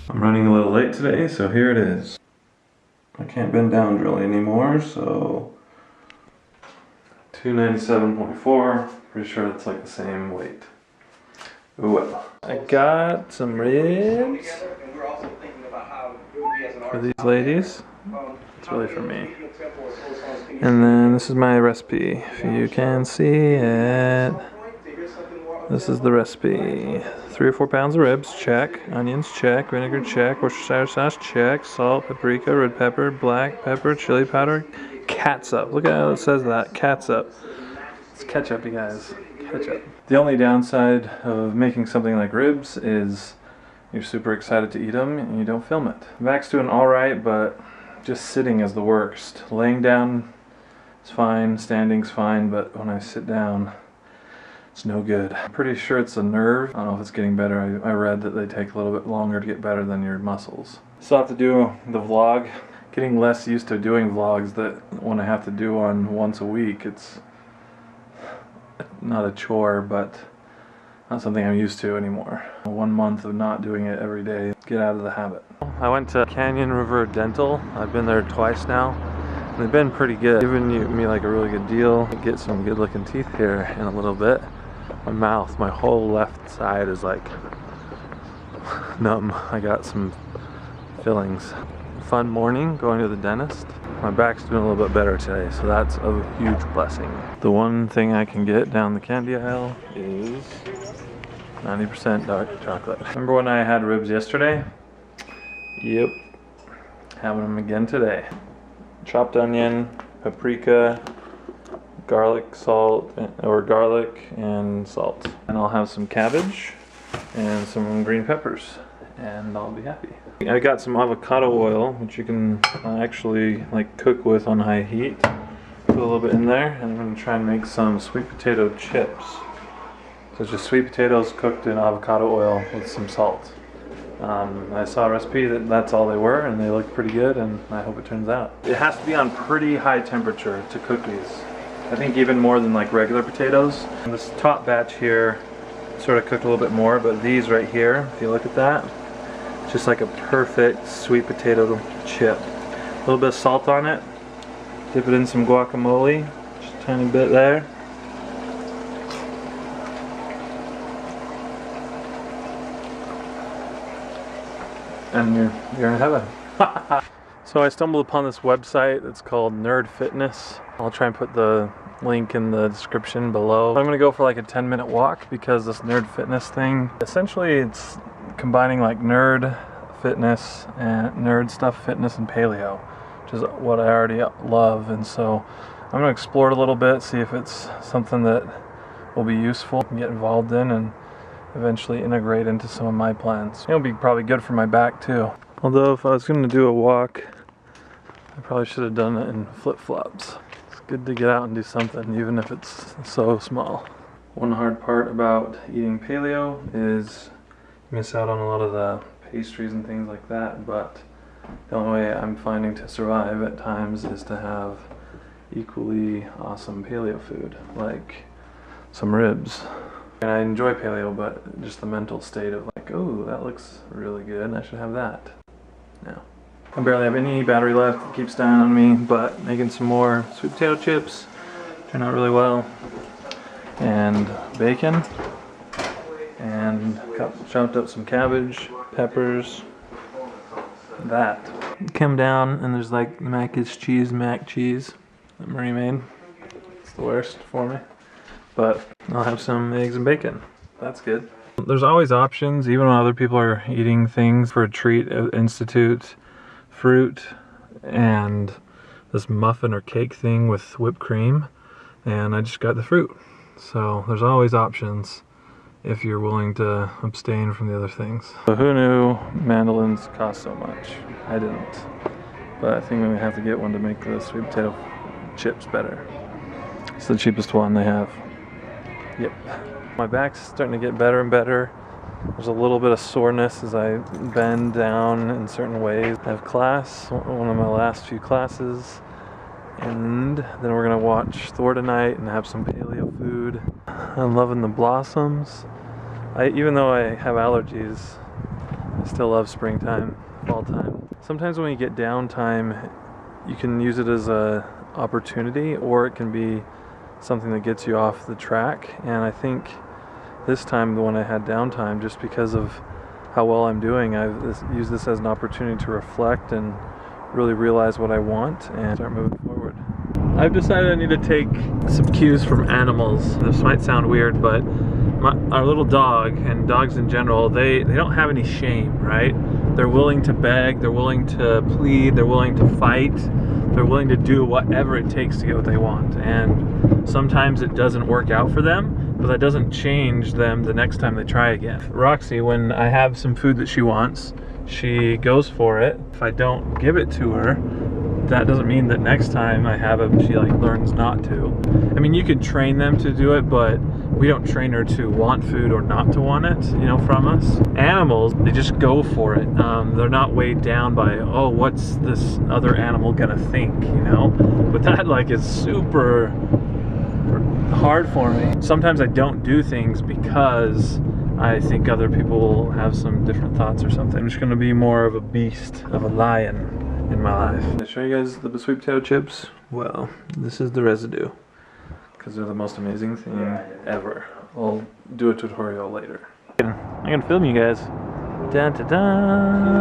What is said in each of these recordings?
I'm running a little late today, so here it is. I can't bend down really anymore, so 297.4. Pretty sure it's like the same weight. Oh well. I got some ribs for these ladies. It's really for me. And then this is my recipe. If you can see it. This is the recipe. 3 or 4 pounds of ribs, check. Onions, check. Vinegar, check. Worcestershire sauce, check. Salt, paprika, red pepper, black pepper, chili powder, catsup. Look at how it says that, catsup. It's ketchup, you guys. Ketchup. The only downside of making something like ribs is you're super excited to eat them and you don't film it. Mac's doing alright, but just sitting is the worst. Laying down is fine, standing's fine, but when I sit down, it's no good. I'm pretty sure it's a nerve. I don't know if it's getting better. I read that they take a little bit longer to get better than your muscles. Still have to do the vlog. Getting less used to doing vlogs that when I have to do one once a week, it's not a chore, but not something I'm used to anymore. 1 month of not doing it every day. Get out of the habit. I went to Canyon River Dental. I've been there twice now. And they've been pretty good. Giving me like a really good deal. Get some good looking teeth here in a little bit. My mouth, my whole left side is like numb. I got some fillings. Fun morning going to the dentist. My back's doing a little bit better today, so that's a huge blessing. The one thing I can get down the candy aisle is 90% dark chocolate. Remember when I had ribs yesterday? Yep. Having them again today. Chopped onion, paprika, garlic, salt, or garlic and salt. And I'll have some cabbage and some green peppers, and I'll be happy. I got some avocado oil, which you can actually like cook with on high heat. Put a little bit in there, and I'm going to try and make some sweet potato chips. So it's just sweet potatoes cooked in avocado oil with some salt. I saw a recipe that's all they were, and they look pretty good, and I hope it turns out. It has to be on pretty high temperature to cook these. I think even more than like regular potatoes. And this top batch here sort of cooked a little bit more, but these right here, if you look at that, it's just like a perfect sweet potato chip. A little bit of salt on it. Dip it in some guacamole, just a tiny bit there. And you're in heaven. So I stumbled upon this website that's called Nerd Fitness. I'll try and put the link in the description below. I'm gonna go for like a 10-minute walk because this Nerd Fitness thing, essentially it's combining like nerd fitness and nerd stuff, fitness and paleo, which is what I already love. And so I'm gonna explore it a little bit, see if it's something that will be useful and get involved in and eventually integrate into some of my plans. It'll be probably good for my back too. Although if I was going to do a walk, I probably should have done it in flip-flops. It's good to get out and do something, even if it's so small. One hard part about eating paleo is you miss out on a lot of the pastries and things like that, but the only way I'm finding to survive at times is to have equally awesome paleo food, like some ribs. And I enjoy paleo, but just the mental state of like, oh, that looks really good, I should have that. No. I barely have any battery left, it keeps dying on me, but making some more sweet potato chips turned out really well. And bacon. And chopped up some cabbage, peppers. That. Come down and there's like mac cheese that Marie made. It's the worst for me. But I'll have some eggs and bacon. That's good. There's always options, even when other people are eating things for a treat. Institute fruit and this muffin or cake thing with whipped cream, and I just got the fruit. So there's always options if you're willing to abstain from the other things. So who knew mandolins cost so much? I didn't. But I think we have to get one to make the sweet potato chips better. It's the cheapest one they have. Yep. My back's starting to get better and better. There's a little bit of soreness as I bend down in certain ways. I have class, one of my last few classes, and then we're gonna watch Thor tonight and have some paleo food. I'm loving the blossoms. Even though I have allergies, I still love springtime, fall time. Sometimes when you get downtime, you can use it as a opportunity, or it can be something that gets you off the track. And I think this time, when I had downtime, just because of how well I'm doing, I've used this as an opportunity to reflect and really realize what I want and start moving forward. I've decided I need to take some cues from animals. This might sound weird, but our little dog, and dogs in general, they don't have any shame, right? They're willing to beg, they're willing to plead, they're willing to fight, they're willing to do whatever it takes to get what they want. And sometimes it doesn't work out for them, but that doesn't change them the next time they try again. Roxy, when I have some food that she wants, she goes for it. If I don't give it to her, that doesn't mean that next time I have it, she like learns not to. I mean, you could train them to do it, but we don't train her to want food or not to want it, you know, from us. Animals, they just go for it. They're not weighed down by, oh, what's this other animal gonna think, you know? But that like is super hard for me. Sometimes I don't do things because I think other people will have some different thoughts or something. I'm just gonna be more of a beast, of a lion in my life. Can I show you guys the sweet potato chips? Well, this is the residue, because they're the most amazing thing ever. I'll do a tutorial later. I'm gonna film you guys. Dun, dun, dun.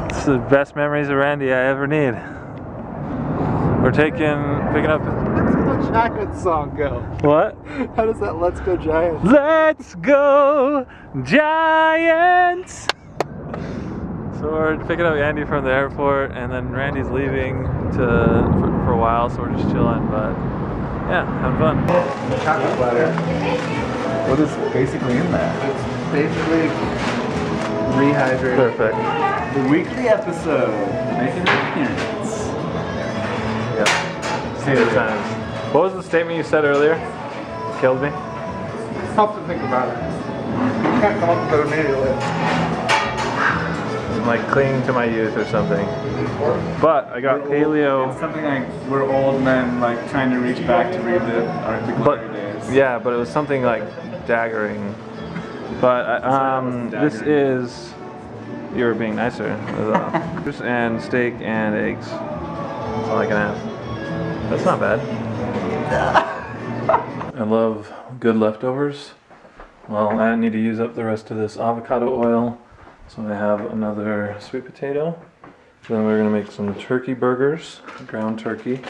This is the best memories of Randy I ever need. We're picking up. Let's Go Giants song go? What? How does that Let's Go Giants? Let's go Giants! So we're picking up Andy from the airport, and then Randy's leaving for a while, so we're just chilling, but yeah, having fun. Chocolate butter. What is basically in that? It's basically rehydrated. Perfect. The weekly episode, making an appearance. Yep. See you times. What was the statement you said earlier? Killed me? Help to think about it. You can't come up with it immediately. I'm like clinging to my youth or something. But I got paleo. It's something like we're old men like trying to reach back to read the glory days. Yeah, but it was something like daggering. But this is, you were being nicer. And steak and eggs. That's all I can have. That's not bad. I love good leftovers. Well, I need to use up the rest of this avocado oil. So I have another sweet potato. Then we're gonna make some turkey burgers, ground turkey.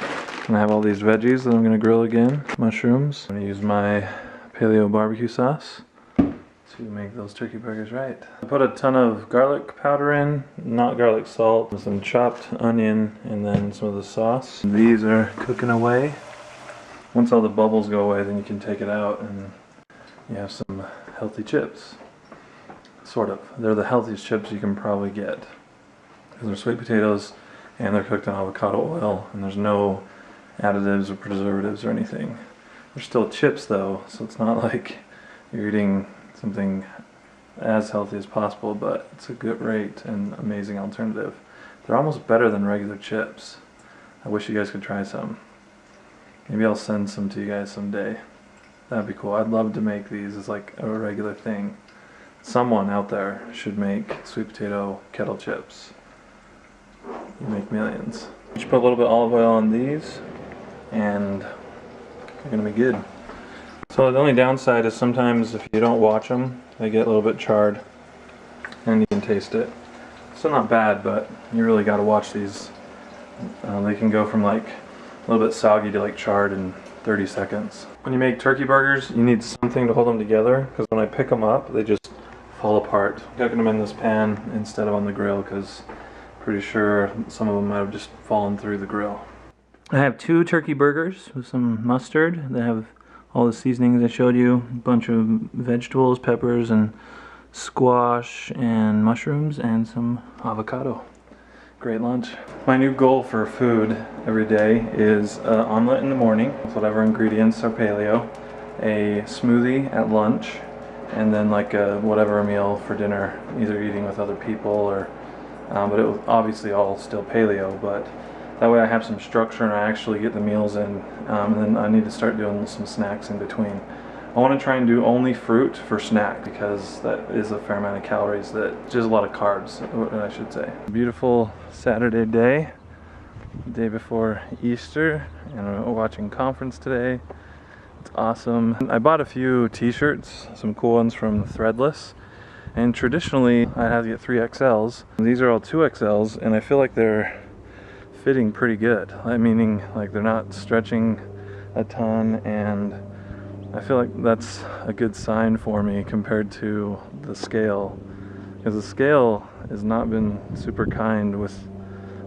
And I have all these veggies that I'm gonna grill again. Mushrooms. I'm gonna use my paleo barbecue sauce to make those turkey burgers right. I put a ton of garlic powder in, not garlic salt, some chopped onion, and then some of the sauce. These are cooking away. Once all the bubbles go away, then you can take it out and you have some healthy chips. Sort of. They're the healthiest chips you can probably get. Because they're sweet potatoes and they're cooked in avocado oil and there's no additives or preservatives or anything. They're still chips though, so it's not like you're eating something as healthy as possible, but it's a good rate and amazing alternative. They're almost better than regular chips. I wish you guys could try some. Maybe I'll send some to you guys someday. That'd be cool. I'd love to make these as like a regular thing. Someone out there should make sweet potato kettle chips. You make millions. You should put a little bit of olive oil on these and they're gonna be good. So the only downside is sometimes if you don't watch them, they get a little bit charred and you can taste it. Still not bad, but you really gotta watch these. They can go from like a little bit soggy to like charred in 30 seconds. When you make turkey burgers, you need something to hold them together because when I pick them up, they just fall apart. I'm cooking them in this pan instead of on the grill because I'm pretty sure some of them might have just fallen through the grill. I have 2 turkey burgers with some mustard. They have all the seasonings I showed you, a bunch of vegetables, peppers, and squash, and mushrooms, and some avocado. Great lunch. My new goal for food every day is an omelet in the morning with whatever ingredients are paleo, a smoothie at lunch, and then like a whatever meal for dinner, either eating with other people or, but it was obviously all still paleo, but that way I have some structure and I actually get the meals in, and then I need to start doing some snacks in between. I want to try and do only fruit for snack because that is a fair amount of calories, that just a lot of carbs, I should say. Beautiful Saturday day, day before Easter, and I'm watching conference today. It's awesome. I bought a few t-shirts, some cool ones from Threadless, and traditionally I have to get 3XLs. These are all 2XLs, and I feel like they're fitting pretty good. Meaning like they're not stretching a ton, and I feel like that's a good sign for me compared to the scale, because the scale has not been super kind with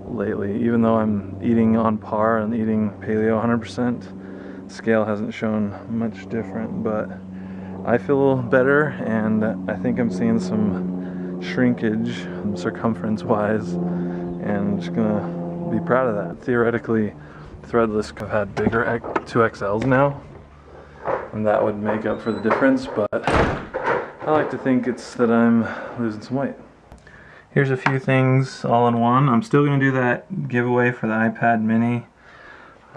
lately. Even though I'm eating on par and eating paleo 100%, scale hasn't shown much different, but I feel better, and I think I'm seeing some shrinkage circumference wise, and I'm just gonna be proud of that. Theoretically, Threadless could have had bigger 2XLs now, and that would make up for the difference, but I like to think it's that I'm losing some weight. Here's a few things all in one. I'm still gonna do that giveaway for the iPad mini.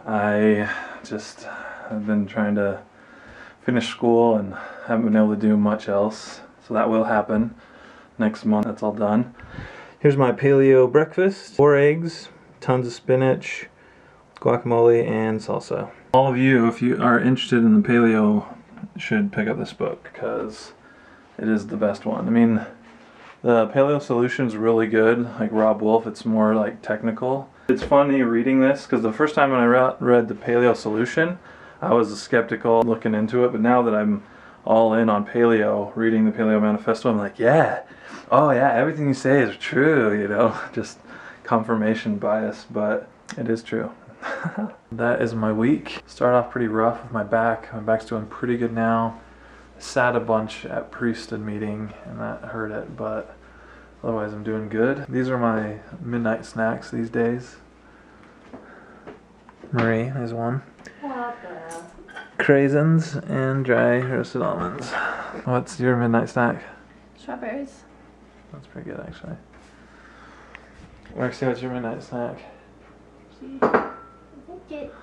I just have been trying to finish school and haven't been able to do much else, so that will happen next month. That's all done. Here's my paleo breakfast: 4 eggs, tons of spinach, guacamole, and salsa. All of you, if you are interested in the paleo, should pick up this book because it is the best one. I mean, the Paleo Solution is really good, like Rob Wolf. It's more like technical. It's funny reading this because the first time when I read the Paleo Solution, I was skeptical looking into it, but now that I'm all in on paleo, reading the Paleo Manifesto, I'm like, yeah, oh yeah, everything you say is true, you know, just confirmation bias, but it is true. That is my week. Started off pretty rough with my back. My back's doing pretty good now. Sat a bunch at Priesthood meeting and that hurt it, but otherwise I'm doing good. These are my midnight snacks these days. Marie is one. Craisins and dry roasted almonds. What's your midnight snack? Strawberries. That's pretty good actually. Roxy, what's your midnight snack? I think it